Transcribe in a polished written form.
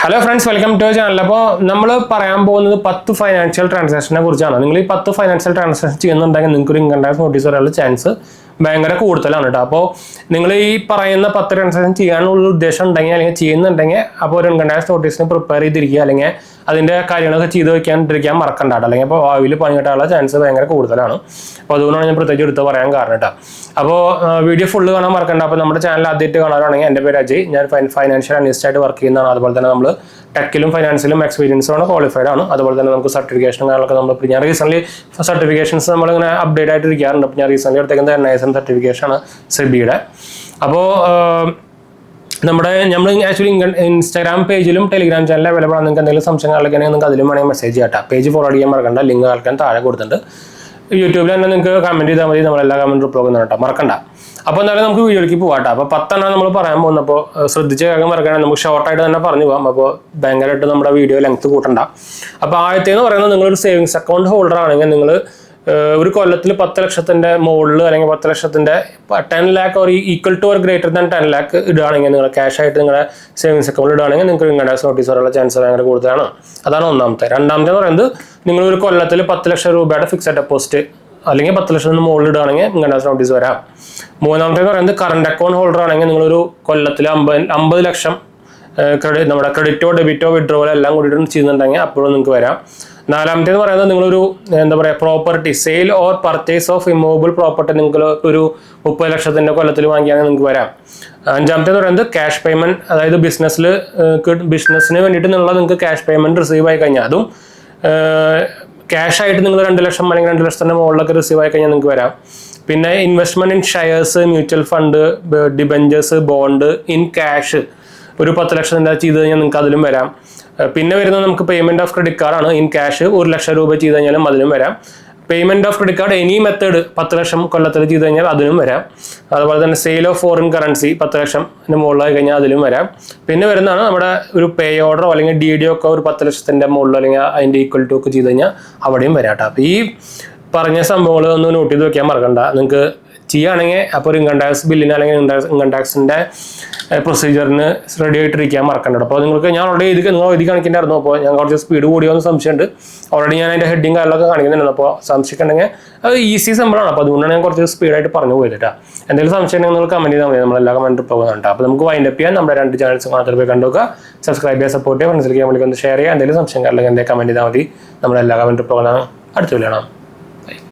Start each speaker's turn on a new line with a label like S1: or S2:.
S1: Hello friends, welcome to channel. അപ്പോൾ നമ്മൾ പറയാൻ പോകുന്നത് 10 ഫൈനാൻഷ്യൽ ട്രാൻസാക്ഷനെ കുറിച്ചാണ്. നിങ്ങൾ ഈ 10 ഫൈനാൻഷ്യൽ ട്രാൻസാക്ഷൻ ചെയ്യുന്നുണ്ടെങ്കിൽ നിങ്ങൾക്ക് ഒരു ഇൻകം ടാക്സ് നോട്ടീസ് വരാനുള്ള ചാൻസ് ഭയങ്കര കൂടുതലാണ് കേട്ടോ. അപ്പോൾ നിങ്ങൾ ഈ പറയുന്ന 10 ട്രാൻസാക്ഷൻ ചെയ്യാനുള്ള ഉദ്ദേശം ഉണ്ടെങ്കിൽ അല്ലെങ്കിൽ ചെയ്യുന്നുണ്ടെങ്കിൽ അപ്പോൾ ഒരു ഇൻകം ടാക്സ് നോട്ടീസിന് പ്രിപ്പയർ ചെയ്തിരിക്കുക, അല്ലെങ്കിൽ അതിൻ്റെ കാര്യങ്ങളൊക്കെ ചെയ്ത് വയ്ക്കാണ്ടിരിക്കാൻ മറക്കണ്ട കേട്ടോ. അല്ലെങ്കിൽ അപ്പോൾ ഭാവിയിൽ പണി കിട്ടാനുള്ള ചാൻസ് ഭയങ്കര കൂടുതലാണ്. അപ്പോൾ അതുകൊണ്ടാണ് ഞാൻ പ്രത്യേകിച്ച് എടുത്ത് പറയാൻ കാരണം കേട്ടോ. അപ്പോൾ വീഡിയോ ഫുള്ള് കാണാൻ മറക്കണ്ട. അപ്പോൾ നമ്മുടെ ചാനൽ ആദ്യമായിട്ട് കാണാനാണെങ്കിൽ എൻ്റെ പേര് അജയ്, ഞാൻ ഫൈനാൻഷ്യൽ അനലിസ്റ്റ് ആയിട്ട് വർക്ക് ചെയ്യുന്നതാണ്. അതുപോലെ തന്നെ നമ്മൾ ടെക്കിലും ഫൈനാൻസിലും എക്സ്പീരിയൻസുമാണ്, ക്വാളിഫൈഡ് ആണ്. അതുപോലെ തന്നെ നമുക്ക് സർട്ടിഫിക്കേഷനും കാര്യങ്ങളൊക്കെ നമ്മൾ ഞാൻ റീസെൻ്റ്ലി സർട്ടിഫിക്കേഷൻസ് നമ്മളിങ്ങനെ അപ്ഡേറ്റ് ആയിട്ട് ഇരിക്കാറുണ്ട്. അപ്പോൾ ഞാൻ റീസെൻ്റ്ലി എടുത്തേക്കുന്നത് NISM സർട്ടിഫിക്കേഷനാണ് സെബിയുടെ. അപ്പോൾ നമ്മൾ ആക്ച്വലി ഇൻസ്റ്റാഗ്രാം പേജിലും ടെലിഗ്രാം ചാനലിൽ അവൈലബിൾ ആണ്. നിങ്ങൾക്ക് എന്തെങ്കിലും സംശയങ്ങളൊക്കെ നിങ്ങൾക്ക് അതിലും വേണമെങ്കിൽ മെസ്സേജ് ചെയ്യാം. പേജ് ഫോർവേഡ് ചെയ്യാൻ മറക്കണ്ട, ലിങ്ക് ആൾക്കാൻ താഴെ കൊടുത്തിട്ടുണ്ട്. യൂട്യൂബിൽ തന്നെ നിങ്ങൾക്ക് കമൻറ്റ് ചെയ്താൽ മതി, നമ്മളെല്ലാ കമൻറ്റ് റിപ്ലൈ ചെയ്യുന്നുണ്ട് കേട്ടോ, മറക്കണ്ട. അപ്പോൾ എന്തായാലും നമുക്ക് വീഡിയോയിലേക്ക് പോകാം. അപ്പോൾ 10 നമ്മൾ പറയാൻ പോകുന്നപ്പോൾ ശ്രദ്ധിച്ച് കേൾക്കാൻ മറക്കണം. നമുക്ക് ഷോർട്ടായിട്ട് തന്നെ പറഞ്ഞു പോകാം. അപ്പോൾ ഭയങ്കരമായിട്ട് നമ്മുടെ വീഡിയോ ലെങ്ത് കൂട്ടണ്ട. അപ്പോൾ ആദ്യത്തേന്ന് പറയുന്നത്, നിങ്ങളൊരു സേവിങ്സ് അക്കൗണ്ട് ഹോൾഡർ ആണെങ്കിൽ നിങ്ങൾ ഒരു കൊല്ലത്തിൽ 10 ലക്ഷത്തിൻ്റെ മുകളിൽ അല്ലെങ്കിൽ 10 ലക്ഷത്തിൻ്റെ 10 lakh ഒരു equal two or greater than 10 lakh ഇടുകയാണെങ്കിൽ, നിങ്ങൾ ക്യാഷ് ആയിട്ട് നിങ്ങളുടെ സേവിങ്സ് അക്കൗണ്ട് ഇടുകയാണെങ്കിൽ നിങ്ങൾക്ക് ഇൻകം ടാക്സ് നോട്ടീസ് വരാനുള്ള ചാൻസ് ഭയങ്കര കൂടുതലാണ്. അതാണ് ഒന്നാമത്തെ. രണ്ടാമത്തെ എന്ന് പറയുന്നത്, നിങ്ങൾ ഒരു കൊല്ലത്തിൽ 10 ലക്ഷം രൂപയുടെ ഫിക്സഡ് ഡെപ്പോസിറ്റ് അല്ലെങ്കിൽ 10 ലക്ഷത്തിന് മുകളിൽ ഇടുകയാണെങ്കിൽ ഇൻകം ടാക്സ് നോട്ടീസ് വരാം. മൂന്നാമത്തെ എന്ന് പറയുന്നത്, കറണ്ട് അക്കൗണ്ട് ഹോൾഡർ ആണെങ്കിൽ നിങ്ങളൊരു കൊല്ലത്തിൽ 50 ലക്ഷം നമ്മുടെ ക്രെഡിറ്റോ ഡെബിറ്റോ വിഡ്രോവലോ എല്ലാം കൂടിയിട്ട് ചെയ്യുന്നുണ്ടെങ്കിൽ അപ്പോഴും നിങ്ങൾക്ക് വരാം. നാലാമത്തേന്ന് പറയുന്നത്, നിങ്ങളൊരു എന്താ പറയുക property sale or purchase of immovable property നിങ്ങൾ ഒരു 30 ലക്ഷത്തിൻ്റെ കൊല്ലത്തിൽ വാങ്ങിയാണെങ്കിൽ നിങ്ങൾക്ക് വരാം. അഞ്ചാമത്തേന്ന് പറയുന്നത്, ക്യാഷ് പേയ്മെൻറ്റ്, അതായത് ബിസിനസ്സിന് വേണ്ടിയിട്ട് നിങ്ങൾക്ക് ക്യാഷ് പേയ്മെൻറ്റ് റിസീവ് ആയി കഴിഞ്ഞാൽ, അതും ക്യാഷ് ആയിട്ട് നിങ്ങൾ 2 ലക്ഷം അല്ലെങ്കിൽ 2 ലക്ഷത്തിൻ്റെ മുകളിലൊക്കെ റിസീവ് ആയി കഴിഞ്ഞാൽ നിങ്ങൾക്ക് വരാം. പിന്നെ investment in shares, mutual fund, debentures, bond in cash ഒരു 10 ലക്ഷത്തിൻ്റെ ചെയ്ത് കഴിഞ്ഞാൽ നിങ്ങൾക്ക് അതിലും വരാം. പിന്നെ വരുന്നത് നമുക്ക് പേയ്മെൻറ്റ് ഓഫ് ക്രെഡിറ്റ് കാർഡാണ്. ഇൻ ക്യാഷ് 1 ലക്ഷം രൂപ ചെയ്ത് കഴിഞ്ഞാലും അതിലും വരാം. Payment of credit card any method 10 ലക്ഷം കൊല്ലത്തിൽ ചെയ്ത് കഴിഞ്ഞാൽ അതിനും വരാം. അതുപോലെ തന്നെ സെയിൽ ഓഫ് ഫോറിൻ കറൻസി 10 ലക്ഷത്തിന് മുകളിലായി കഴിഞ്ഞാൽ അതിലും വരാം. പിന്നെ വരുന്നതാണ് നമ്മുടെ ഒരു പേ ഓർഡറോ അല്ലെങ്കിൽ DD ഒക്കെ ഒരു 10 ലക്ഷത്തിൻ്റെ മുകളിലോ അല്ലെങ്കിൽ അതിൻ്റെ ഈക്വൽ ടു ഒക്കെ ചെയ്ത് കഴിഞ്ഞാൽ അവിടെയും വരാം കേട്ടോ. അപ്പോൾ ഈ പറഞ്ഞ സംഭവങ്ങൾ ഒന്ന് നോട്ട് ചെയ്ത് വെക്കാൻ മറക്കണ്ട. നിങ്ങൾക്ക് ചെയ്യുകയാണെങ്കിൽ അപ്പോൾ ഒരു ഇൻകം ടാക്സ് ബില്ലിന് അല്ലെങ്കിൽ ഇൻകം ടാക്സിൻ്റെ പ്രൊസീജിയറിന് റെഡി ആയിട്ടിരിക്കാൻ മറക്കണ്ട. അപ്പോൾ നിങ്ങൾക്ക് ഞാൻ ഓൾറെഡി നിങ്ങൾ എഴുതി കാണിക്കേണ്ടായിരുന്നു. അപ്പോൾ ഞാൻ കുറച്ച് സ്പീഡ് കൂടിയോന്ന് സംശയമുണ്ട്. ഓൾറെഡി ഞാൻ അതിൻ്റെ ഹെഡിങ് കാര്യങ്ങളൊക്കെ കാണിക്കുന്നുണ്ട്. അപ്പോൾ സംശയിക്കുന്നുണ്ടെങ്കിൽ അത് ഈസി സിമ്പിളാണ്. അപ്പോൾ അതുകൊണ്ടാണ് ഞാൻ കുറച്ച് സ്പീഡായിട്ട് പറഞ്ഞു പോയത് കേട്ടോ. എന്തെങ്കിലും സംശയം ഉണ്ടെങ്കിൽ നിങ്ങൾ കമൻറ്റ് ചെയ്താൽ മതി, നമ്മളെല്ലാ കമൻറ്റ് പോകുന്നുണ്ട്. അപ്പോൾ നമുക്ക് വൈൻഡപ്പ് ചെയ്യാൻ നമ്മുടെ 2 ചാനൽസ് മാത്രമേ പോയി കണ്ടുവെക്കുക. സബ്സ്ക്രൈബ് ചെയ്യുക, സപ്പോർട്ട് ചെയ്യുക, ഫ്രണ്ട്സിലേക്ക് നമ്മൾക്ക് ഒന്ന് ഷെയർ ചെയ്യുക. എന്തെങ്കിലും സംശയം അല്ലെങ്കിൽ എന്തെങ്കിലും കമൻറ്റ് ചെയ്താൽ മതി, നമ്മളെല്ലാ കമൻറ്റ് പോകുന്നതാണ്. അടുത്ത വീഡിയോ കാണാം.